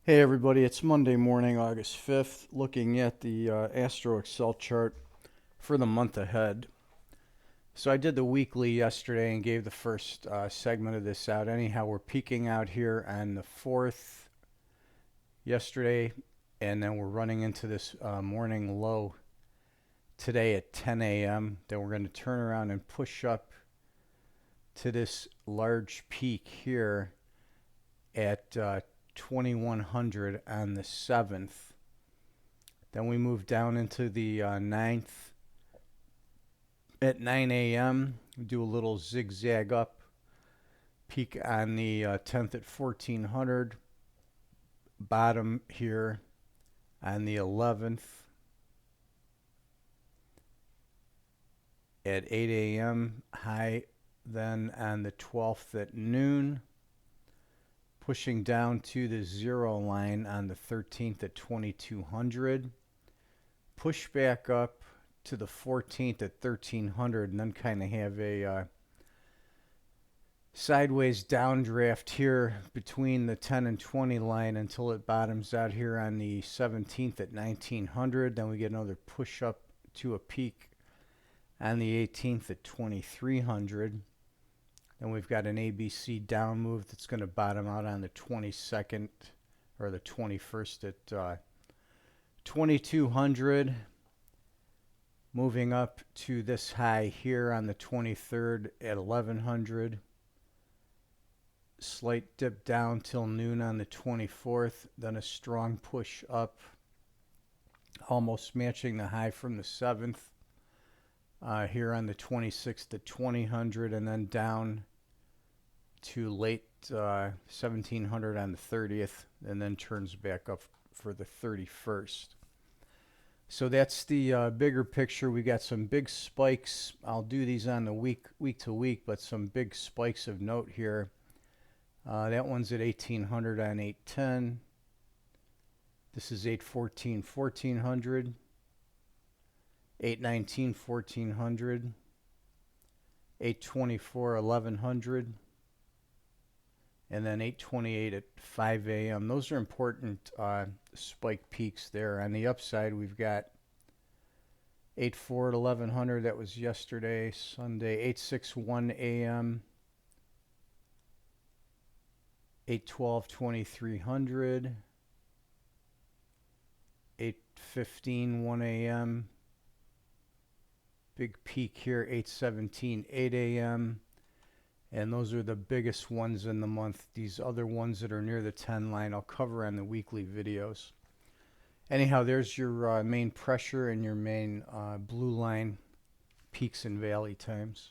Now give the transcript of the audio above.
Hey everybody, it's Monday morning, August 5th, looking at the Astro Excel chart for the month ahead. So I did the weekly yesterday and gave the first segment of this out. Anyhow, we're peaking out here on the 4th yesterday, and then we're running into this morning low today at 10 a.m. Then we're going to turn around and push up to this large peak here at 2100 on the 7th. Then we move down into the 9th at 9 a.m. Do a little zigzag up, peak on the 10th at 1400, bottom here on the 11th at 8 a.m., high then on the 12th at noon, pushing down to the zero line on the 13th at 2200, push back up to the 14th at 1300, and then kind of have a sideways downdraft here between the 10 and 20 line until it bottoms out here on the 17th at 1900. Then we get another push up to a peak on the 18th at 2300. Then we've got an ABC down move that's going to bottom out on the 22nd or the 21st at 2200. Moving up to this high here on the 23rd at 1100. Slight dip down till noon on the 24th. Then a strong push up, almost matching the high from the 7th. Here on the 26th at 2000, and then down to late 1700 on the 30th, and then turns back up for the 31st. So that's the bigger picture. We got some big spikes. I'll do these on the week to week, but some big spikes of note here. That one's at 1800 on 810. This is 814, 1400. 819, 1400. 824, 1100. And then 828 at 5 a.m. Those are important spike peaks there. On the upside, we've got 8.4 at 1100. That was yesterday, Sunday. 8.61 a.m. 8.12, 2300. 8.15, 1 a.m. Big peak here, 8.17, 8 a.m. And those are the biggest ones in the month. These other ones that are near the 10 line, I'll cover on the weekly videos. Anyhow, there's your main pressure and your main blue line peaks and valley times.